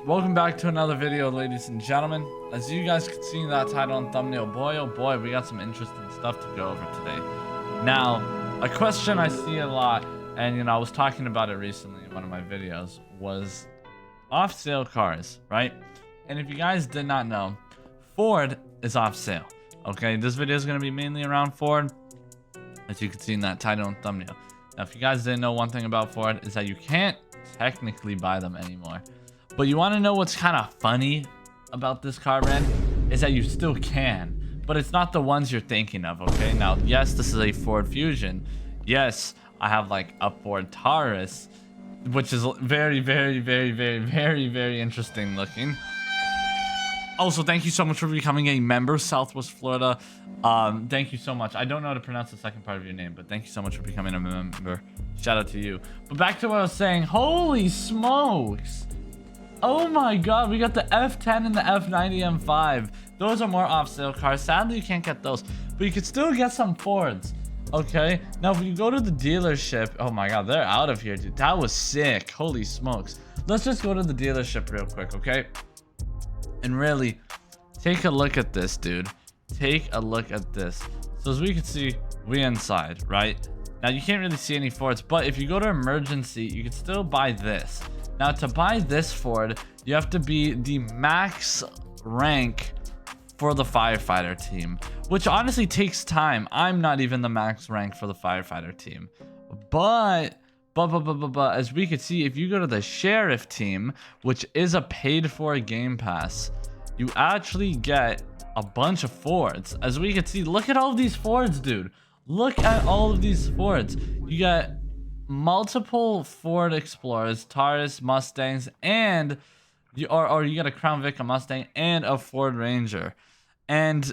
Welcome back to another video, ladies and gentlemen. As you guys can see in that title and thumbnail, boy oh boy, we got some interesting stuff to go over today. Now, a question I see a lot, and I was talking about it recently in one of my videos, was off sale cars, right? And if you guys did not know, Ford is off sale. Okay, this video is going to be mainly around Ford, as you can see in that title and thumbnail. Now, if you guys didn't know, one thing about Ford is that you can't technically buy them anymore. But you want to know what's kind of funny about this car brand? Is that you still can, but it's not the ones you're thinking of, okay? Now, yes, this is a Ford Fusion. Yes, I have like a Ford Taurus, which is very, very, very, very, very, very interesting looking. Also, thank you so much for becoming a member, Southwest Florida. Thank you so much. I don't know how to pronounce the second part of your name, but thank you so much for becoming a member. Shout out to you. But back to what I was saying. Holy smokes. Oh my god, we got the F10 and the F90 M5. Those are more off-sale cars. Sadly, you can't get those, but you could still get some Fords. Okay, now if you go to the dealership, oh my god, they're out of here, dude. That was sick. Holy smokes. Let's just go to the dealership real quick, okay? And really, take a look at this, dude. Take a look at this. So as we can see, we're inside, right? Now, you can't really see any Fords, but if you go to emergency, you can still buy this. Now, to buy this Ford, you have to be the max rank for the firefighter team, which honestly takes time. I'm not even the max rank for the firefighter team. But as we can see, if you go to the sheriff team, which is a paid for game pass, you actually get a bunch of Fords. As we can see, look at all of these Fords, dude. Look at all of these Fords. You got multiple Ford Explorers, Taurus, Mustangs, and you got a Crown Vic, a Mustang, and a Ford Ranger. And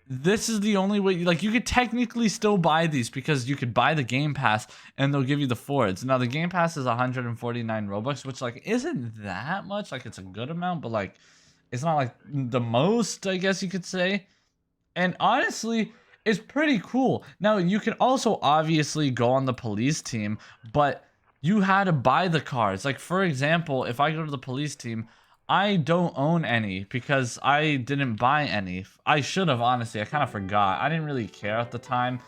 this is the only way, like, you could technically still buy these because you could buy the game pass and they'll give you the Fords. Now, the game pass is 149 Robux, which, like, isn't that much. Like, it's a good amount, but, like, it's not, like, the most, I guess you could say. And honestly, it's pretty cool. Now, you can also obviously go on the police team, but you had to buy the cars. Like, for example, if I go to the police team, I don't own any because I didn't buy any. I should have, honestly. I kind of forgot. I didn't really care at the time.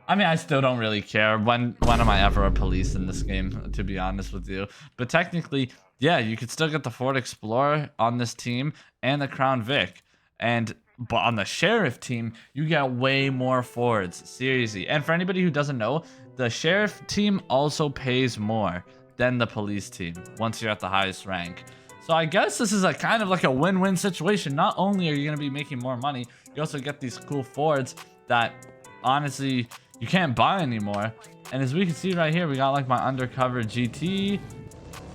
I mean, I still don't really care. When am I ever a police in this game, to be honest with you? But technically, yeah, you could still get the Ford Explorer on this team and the Crown Vic. But on the sheriff team, you get way more Fords. Seriously. And for anybody who doesn't know, the sheriff team also pays more than the police team once you're at the highest rank. So I guess this is a kind of like a win-win situation. Not only are you going to be making more money, you also get these cool Fords that honestly you can't buy anymore. And as we can see right here, we got like my undercover GT.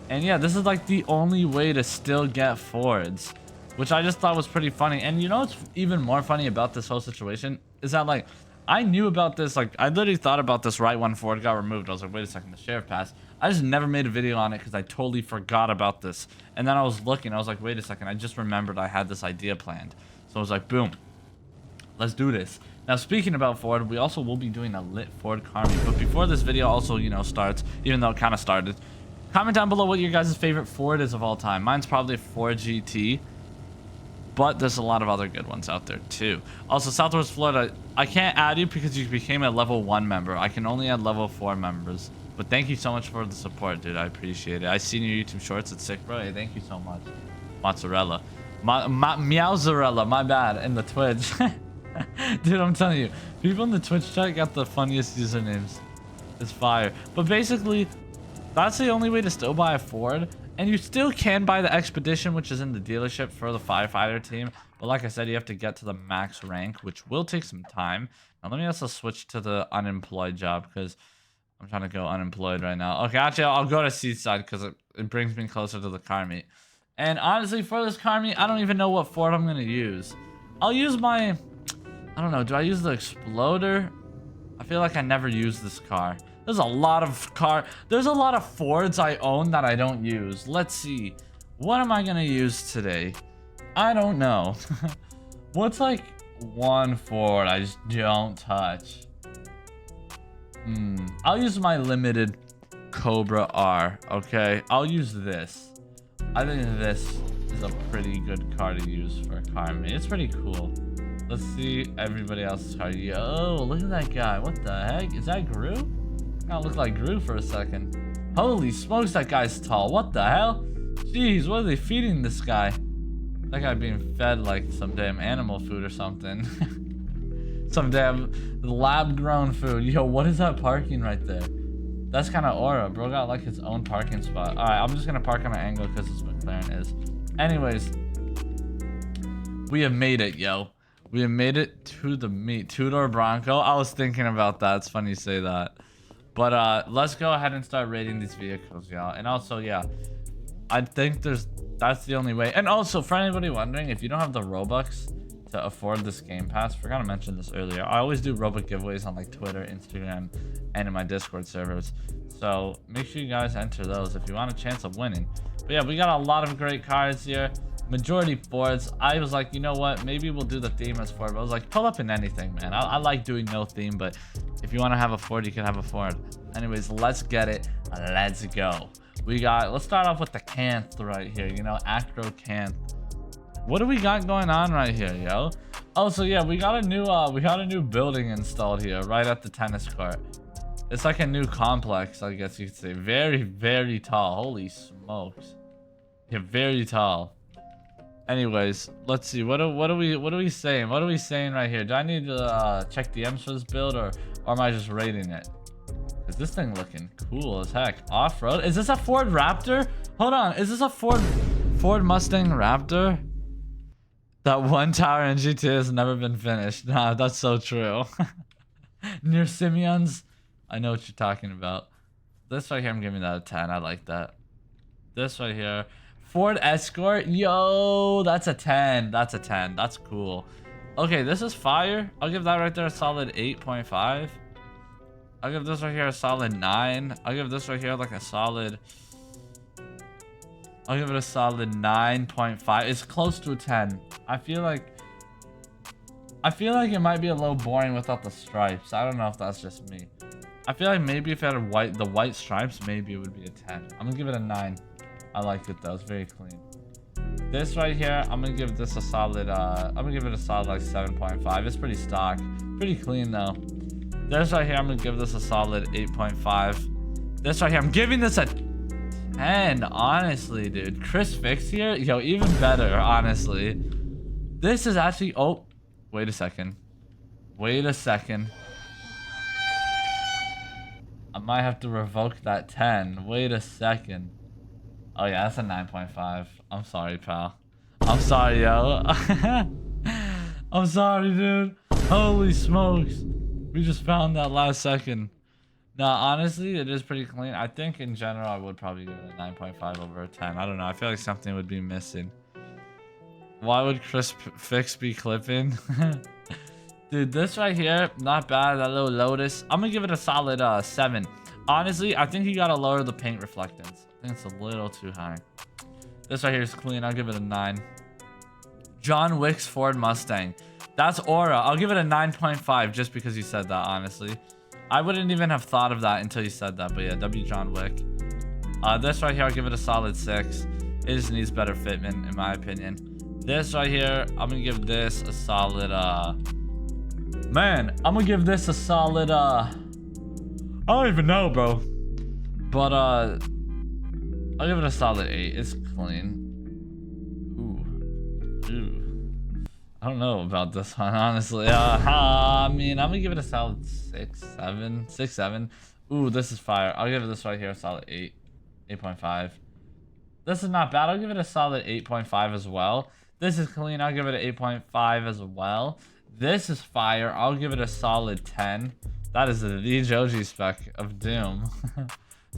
And yeah, this is like the only way to still get Fords, which I just thought was pretty funny. And you know what's even more funny about this whole situation is that, like, I knew about this. Like, I literally thought about this right when Ford got removed. I was like, wait a second, the sheriff pass. I just never made a video on it because I totally forgot about this. And then I was looking. I was like, wait a second. I just remembered I had this idea planned. So I was like, boom, let's do this. Now, speaking about Ford, we also will be doing a lit Ford car meet. But before this video also, starts, even though it kind of started, comment down below what your guys' favorite Ford is of all time. Mine's probably a Ford GT. But there's a lot of other good ones out there too. Also, Southwest Florida, I can't add you because you became a level 1 member. I can only add level 4 members. But thank you so much for the support, dude. I appreciate it. I seen your YouTube shorts. It's sick, bro. Hey, thank you so much. Mozzarella. Meowzarella, my bad. In the Twitch. Dude, I'm telling you. People in the Twitch chat got the funniest usernames. It's fire. But basically, that's the only way to still buy a Ford. And you still can buy the Expedition, which is in the dealership for the firefighter team. But like I said, you have to get to the max rank, which will take some time. Now, let me also switch to the unemployed job because I'm trying to go unemployed right now. Okay, actually, I'll go to Seaside because it brings me closer to the car meet. And honestly, for this car meet, I don't even know what Ford I'm going to use. I'll use my... I don't know. Do I use the Exploder? I feel like I never use this car. There's a lot of Fords I own that I don't use. Let's see. What am I going to use today? I don't know. What's like one Ford I just don't touch? I'll use my limited Cobra R, okay? I'll use this. I think this is a pretty good car to use for a car. I mean, it's pretty cool. Let's see everybody else's car. Yo, look at that guy. What the heck? Is that Gru? Kind of look like Gru for a second. Holy smokes, that guy's tall. What the hell? Jeez, what are they feeding this guy? That guy being fed like some damn animal food or something. Some damn lab-grown food. Yo, what is that parking right there? That's kind of aura. Bro got like his own parking spot. All right, I'm just gonna park on an angle because this McLaren is. Anyways, we have made it, yo. We have made it to the meet. Two-door Bronco. I was thinking about that. It's funny you say that. But let's go ahead and start rating these vehicles, y'all. And also, yeah, I think that's the only way. And also, for anybody wondering, if you don't have the Robux to afford this Game Pass, forgot to mention this earlier. I always do Robux giveaways on like Twitter, Instagram, and in my Discord servers. So make sure you guys enter those if you want a chance of winning. But yeah, we got a lot of great cars here. Majority Fords. I was like, you know what? Maybe we'll do the theme as Ford. But I was like, pull up in anything, man. I like doing no theme, but if you want to have a Ford, you can have a Ford. Anyways, let's get it. Let's go. Let's start off with the Canth right here. You know, Acro Canth. What do we got going on right here, yo? Oh, so yeah, we got a new building installed here, right at the tennis court. It's like a new complex, I guess you could say. Very, very tall. Holy smokes. Yeah, very tall. Anyways, let's see. What are we saying? What are we saying right here? Do I need to check DMs for this build, or am I just rating it? Is this thing looking cool as heck? Off-road? Is this a Ford Raptor? Hold on. Is this a Ford Mustang Raptor? That one tower in GTA has never been finished. Nah, that's so true. Near Simeon's? I know what you're talking about. This right here, I'm giving that a 10. I like that. This right here. Ford Escort? Yo, that's a 10. That's a 10. That's cool. Okay, this is fire. I'll give that right there a solid 8.5. I'll give this right here a solid 9. I'll give this right here like a solid... I'll give it a solid 9.5. It's close to a 10. I feel like it might be a little boring without the stripes. I don't know if that's just me. I feel like maybe if it had the white stripes, maybe it would be a 10. I'm gonna give it a 9. I like it though. It's very clean. This right here, I'm gonna give this a solid. I'm gonna give it a solid like 7.5. It's pretty stock, pretty clean though. This right here, I'm gonna give this a solid 8.5. This right here, I'm giving this a 10. Honestly, dude. Chris Fix here, yo, even better. Honestly, this is actually. Oh, wait a second. Wait a second. I might have to revoke that 10. Wait a second. Oh yeah, that's a 9.5. I'm sorry, pal. I'm sorry, yo. I'm sorry, dude. Holy smokes. We just found that last second. Nah, honestly, it is pretty clean. I think in general, I would probably give it a 9.5 over a 10. I don't know. I feel like something would be missing. Why would Chris Fix be clipping? Dude, this right here, not bad. That little Lotus. I'm going to give it a solid 7. Honestly, I think you got to lower the paint reflectance. I think it's a little too high. This right here is clean. I'll give it a 9. John Wick's Ford Mustang. That's aura. I'll give it a 9.5 just because you said that, honestly. I wouldn't even have thought of that until you said that. But yeah, W John Wick. This right here, I'll give it a solid 6. It just needs better fitment, in my opinion. This right here, I'm going to give this a solid... Man, I'm going to give this a solid... I don't even know, bro. But, I'll give it a solid 8. It's clean. Ooh. I don't know about this one, honestly. I mean, I'm gonna give it a solid 6, 7. 6, 7. Ooh, this is fire. I'll give it this right here a solid 8. 8.5. This is not bad. I'll give it a solid 8.5 as well. This is clean. I'll give it an 8.5 as well. This is fire. I'll give it a solid 10. That is the Joji spec of doom.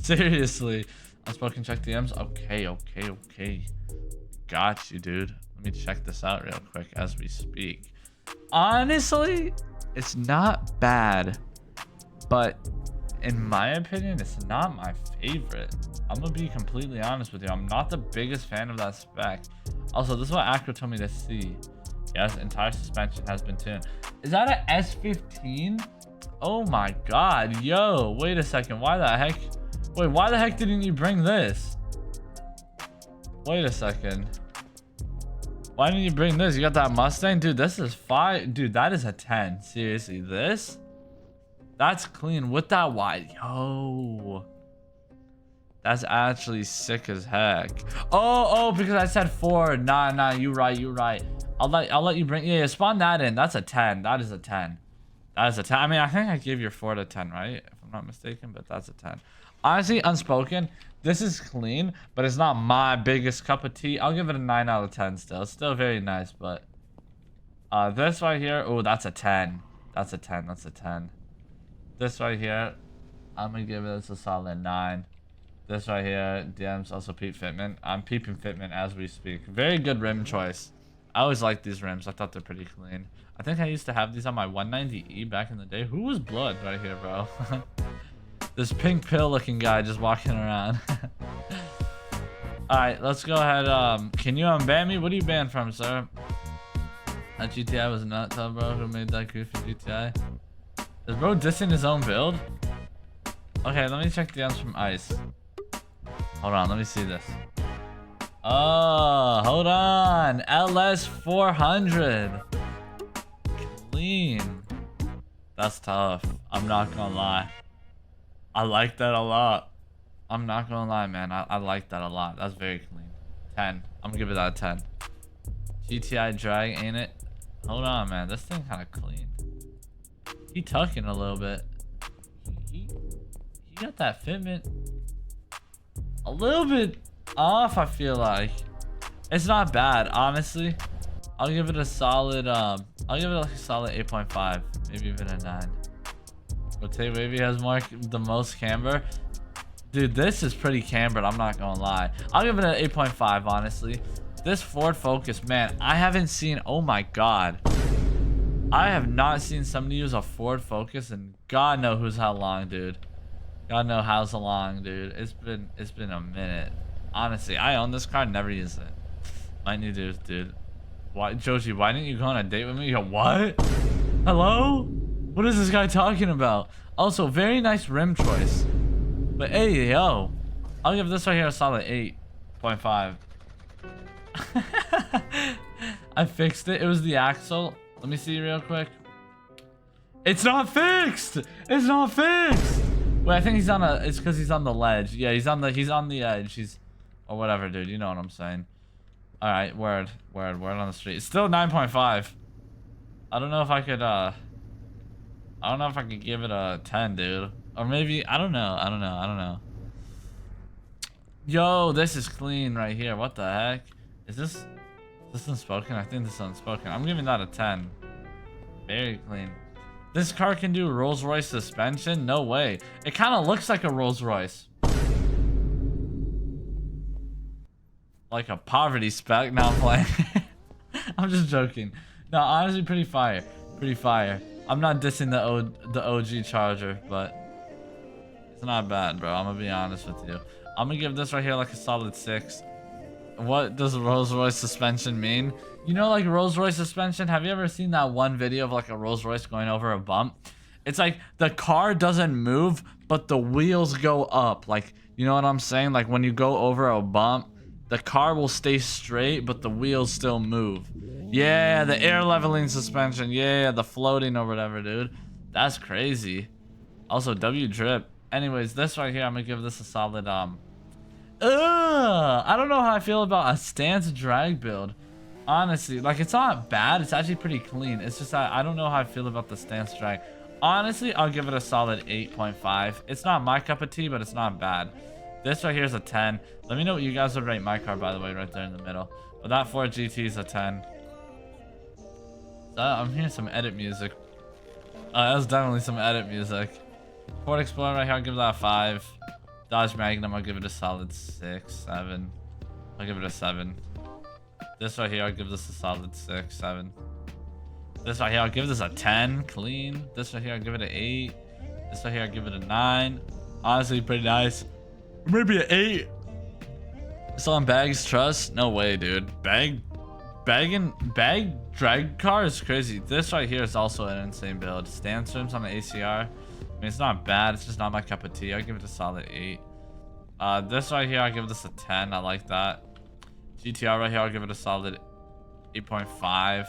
Seriously. Unspoken check DMs. Okay. Got you, dude. Let me check this out real quick as we speak. Honestly, it's not bad, but in my opinion, it's not my favorite. I'm gonna be completely honest with you. I'm not the biggest fan of that spec. Also, this is what Acro told me to see. Yes, entire suspension has been tuned. Is that an S15? Oh my god, yo, wait a second. Why the heck didn't you bring this? Wait a second. Why didn't you bring this? You got that Mustang? Dude, this is 5. Dude, that is a 10. Seriously, this? That's clean with that wide. Yo. That's actually sick as heck. Oh, because I said 4. Nah, you right. I'll let you bring, yeah, spawn that in. That's a 10. That is a 10. That is a 10. I mean, I think I gave you 4 to 10, right? If I'm not mistaken, but that's a 10. Honestly, unspoken, this is clean, but it's not my biggest cup of tea. I'll give it a 9 out of 10 still. It's still very nice, but this right here, oh, that's a 10. That's a 10. That's a 10. This right here, I'm gonna give this a solid 9. This right here, DM's also Peep Fitment. I'm peeping Fitment as we speak. Very good rim choice. I always liked these rims. I thought they're pretty clean. I think I used to have these on my 190E back in the day. Who was Blood right here, bro? This pink pill looking guy just walking around. Alright, let's go ahead. Can you unban me? What are you banned from, sir? That GTI was not tough, bro. Who made that goofy GTI? Is bro dissing his own build? Okay, let me check the ends from Ice. Hold on, let me see this. Oh, hold on. LS 400. Clean. That's tough. I'm not gonna lie. I like that a lot. I'm not gonna lie, man. I like that a lot. That's very clean. 10. I'm gonna give it that a 10. GTI drag, ain't it? Hold on, man. This thing kind of clean. He tucking a little bit. He got that fitment a little bit off, I feel like. It's not bad, honestly. I'll give it a solid I'll give it like a solid 8.5, maybe even a 9. Rotate Wavy has the most camber. Dude, this is pretty cambered, I'm not gonna lie. I'll give it an 8.5, honestly. This Ford Focus, man, I haven't seen, oh my god, I have not seen somebody use a Ford Focus in God knows how long, dude. God knows how long, dude. It's been a minute. Honestly, I own this car, never used it. Might need to, dude. Why, Joji? Why didn't you go on a date with me? Yo, what? Hello? What is this guy talking about? Also, very nice rim choice. But hey, yo, I'll give this right here a solid 8.5. I fixed it. It was the axle. Let me see real quick. It's not fixed. It's not fixed. Wait, I think he's on a. It's because he's on the ledge. Yeah, he's on the edge. He's, or whatever, dude. You know what I'm saying. All right, word on the street. It's still 9.5. I don't know if I could. I don't know if I could give it a 10, dude. Or maybe I don't know. Yo, this is clean right here. What the heck? Is this unspoken? I think this is unspoken. I'm giving that a 10. Very clean. This car can do Rolls Royce suspension? No way. It kind of looks like a Rolls Royce. Like a poverty spec. Now I'm playing. I'm just joking. No, honestly, pretty fire. Pretty fire. I'm not dissing the OG Charger, but it's not bad, bro. I'm gonna be honest with you. I'm gonna give this right here like a solid 6. What does Rolls Royce suspension mean? You know, like Rolls Royce suspension, have you ever seen that one video of like a Rolls Royce going over a bump? It's like the car doesn't move, but the wheels go up. Like, you know what I'm saying? Like when you go over a bump, the car will stay straight, but the wheels still move. Yeah, the air leveling suspension. Yeah, the floating or whatever, dude. That's crazy. Also, W drip. Anyways, this right here, I'm gonna give this a solid I don't know how I feel about a stance drag build. Honestly, like, it's not bad. It's actually pretty clean. It's just I don't know how I feel about the stance drag. Honestly, I'll give it a solid 8.5. It's not my cup of tea, but it's not bad. This right here is a 10. Let me know what you guys would rate my car, by the way, right there in the middle. But that Ford GT is a 10. So I'm hearing some edit music. That's definitely some edit music. Ford Explorer right here, I'll give that a 5. Dodge Magnum, I'll give it a solid 6, 7. I'll give it a 7. This right here, I'll give this a solid 6, 7. This right here, I'll give this a 10, clean. This right here, I'll give it an 8. This right here, I'll give it a 9. Honestly, pretty nice. Maybe an 8. Still on Bag's Trust? No way, dude. Bag drag car is crazy. This right here is also an insane build. Stance rims on the ACR. I mean, it's not bad. It's just not my cup of tea. I'll give it a solid 8. This right here, I'll give this a 10. I like that. GTR right here, I'll give it a solid 8.5.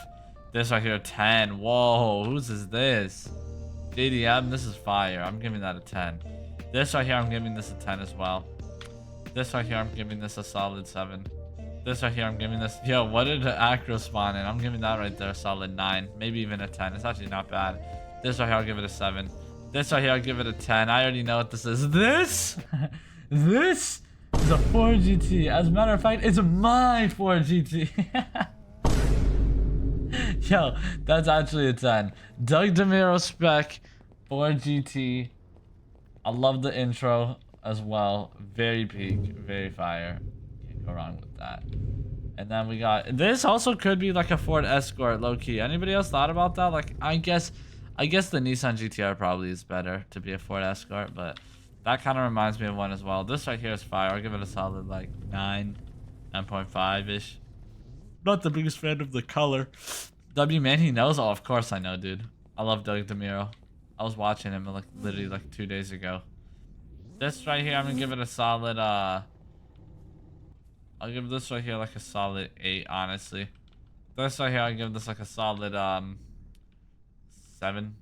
This right here, 10. Whoa, whose is this? JDM, this is fire. I'm giving that a 10. This right here, I'm giving this a 10 as well. This right here, I'm giving this a solid 7. This right here, I'm giving this... Yo, what did the acro spawn in? I'm giving that right there a solid 9. Maybe even a 10. It's actually not bad. This right here, I'll give it a 7. This right here, I'll give it a 10. I already know what this is. This? This is a 4GT. As a matter of fact, it's my 4GT. Yo, that's actually a 10. Doug DeMiro spec 4GT. I love the intro as well. Very peak, very fire. Can't go wrong with that. And then we got this. Also could be like a Ford Escort, low key. Anybody else thought about that? Like, I guess the Nissan GTR probably is better to be a Ford Escort, but that kind of reminds me of one as well. This right here is fire. I'll give it a solid like 9.5 ish. Not the biggest fan of the color. W man, he knows. Oh, of course I know, dude. I love Doug DeMiro. I was watching him like literally like 2 days ago. This right here, I'm gonna give it a solid I'll give this right here like a solid 8, honestly. This right here, I'll give this like a solid 7,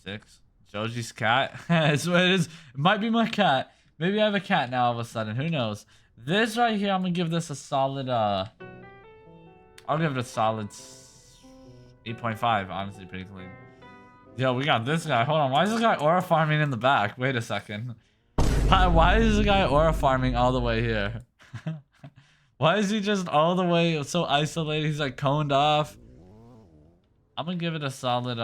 6. Joji's cat. It's what it is. It might be my cat. Maybe I have a cat now all of a sudden. Who knows? This right here, I'm gonna give this a solid I'll give it a solid 8.5. Honestly, pretty clean. Yo, we got this guy. Hold on. Why is this guy aura farming in the back? Wait a second. Why is this guy aura farming all the way here? Why is he just all the way so isolated? He's like coned off. I'm gonna give it a solid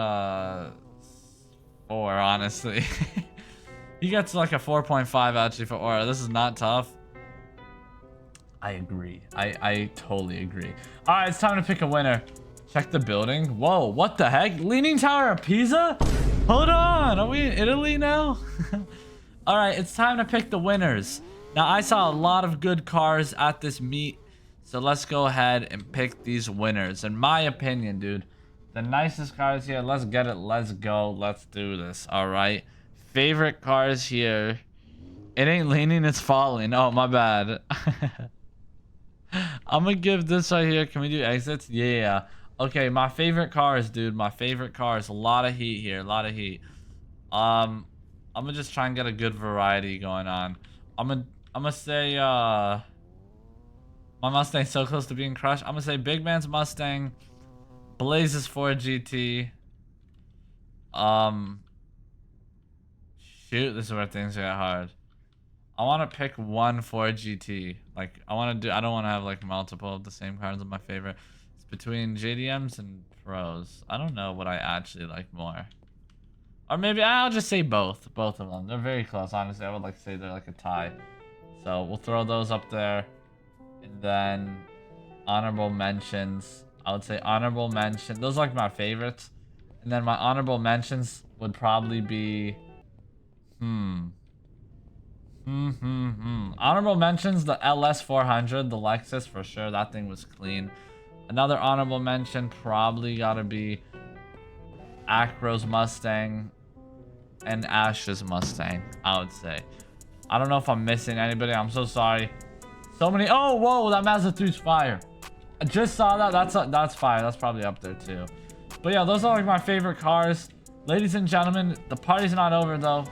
4, honestly. He gets like a 4.5 actually for aura. This is not tough. I agree. I totally agree. All right, it's time to pick a winner. Check the building. Whoa, what the heck? Leaning Tower of Pisa? Hold on, are we in Italy now? All right, it's time to pick the winners. Now, I saw a lot of good cars at this meet, so let's go ahead and pick these winners. In my opinion, dude, the nicest cars here. Let's get it. Let's go. Let's do this. All right. Favorite cars here. It ain't leaning, it's falling. Oh, my bad. I'm gonna give this right here. Can we do exits? Yeah. Okay, my favorite cars, dude. My favorite cars. A lot of heat here. A lot of heat. I'm gonna just try and get a good variety going on. I'm gonna say my Mustang's so close to being crushed. I'm gonna say Big Man's Mustang, Blaze's Ford GT. Shoot, this is where things get hard. I want to pick one Ford GT. Like, I don't want to have like multiple of the same cars of my favorite. It's between JDMs and Pros. I don't know what I actually like more. Or maybe I'll just say both of them. They're very close, honestly. I would like to say they're like a tie. So we'll throw those up there. And then honorable mentions. I would say honorable mention. Those are like my favorites. And then my honorable mentions would probably be honorable mentions, the LS400, the Lexus for sure. That thing was clean. Another honorable mention probably gotta be Acro's Mustang and Ash's Mustang, I would say. I don't know if I'm missing anybody. I'm so sorry. So many. Oh, whoa, that Mazda 3's fire. I just saw that. That's fire. That's probably up there too. But yeah, those are like my favorite cars. Ladies and gentlemen, the party's not over though.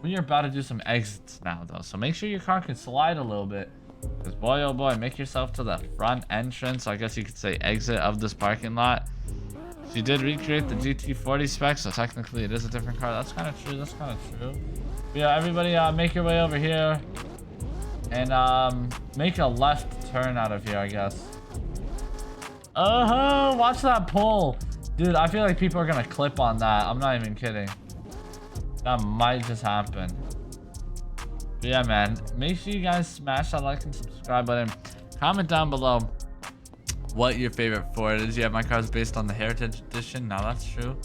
We are about to do some exits now though. So make sure your car can slide a little bit. Because boy, oh boy, make yourself to the front entrance. I guess you could say exit of this parking lot. She did recreate the GT40 specs, so technically it is a different car. That's kind of true. That's kind of true. But yeah, everybody make your way over here. And make a left turn out of here, I guess. Oh, watch that pull. Dude, I feel like people are going to clip on that. I'm not even kidding. That might just happen. But yeah, man. Make sure you guys smash that like and subscribe button. Comment down below what your favorite Ford is. Yeah, my car's based on the Heritage Edition. Now that's true.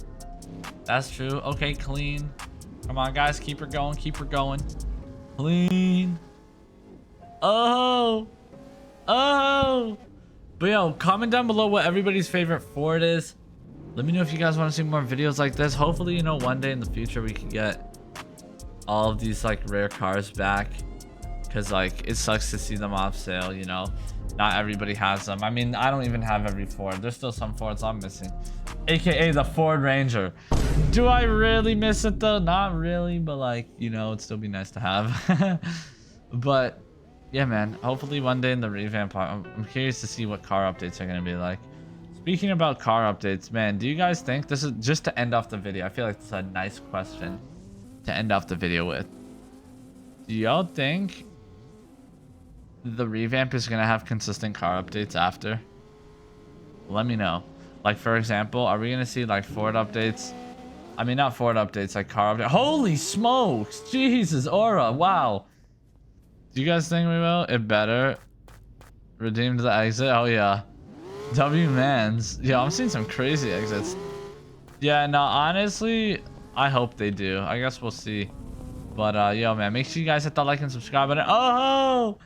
That's true. Okay, clean. Come on, guys. Keep her going. Keep her going. Clean. Oh. Oh. But yo, comment down below what everybody's favorite Ford is. Let me know if you guys want to see more videos like this. Hopefully, you know, one day in the future we can get all of these like rare cars back. because like it sucks to see them off sale, you know. Not everybody has them. I mean, I don't even have every Ford. There's still some Fords I'm missing, aka the Ford Ranger. Do I really miss it though? Not really, but like, you know, it'd still be nice to have. But yeah, man, hopefully one day in the revamp, I'm curious to see what car updates are gonna be like. Speaking about car updates, man, do you guys think, this is just to end off the video, I feel like this is a nice question to end off the video with. Do y'all think the revamp is gonna have consistent car updates after? Let me know. Like, for example, are we gonna see like Ford updates? I mean, not Ford updates, like car updates. Holy smokes! Jesus, Aura, wow. Do you guys think we will? It better. Redeemed the exit. Oh yeah. W mans. Yeah, I'm seeing some crazy exits. Yeah, no, honestly, I hope they do. I guess we'll see. But yo, man, make sure you guys hit that like and subscribe button. Oh,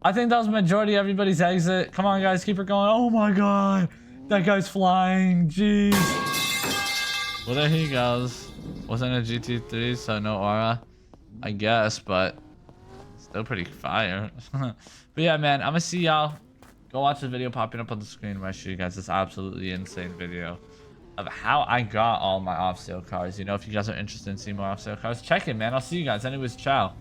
I think that was majority of everybody's exit. Come on, guys, keep it going. Oh my god, that guy's flying. Jeez. Well, there he goes. Wasn't a GT3, so no aura, I guess, but still pretty fire. But yeah, man, I'm gonna see y'all. Go watch the video popping up on the screen where I show you guys this absolutely insane video of how I got all my off-sale cars. You know, if you guys are interested in seeing more off-sale cars, check it, man. I'll see you guys. Anyways, ciao.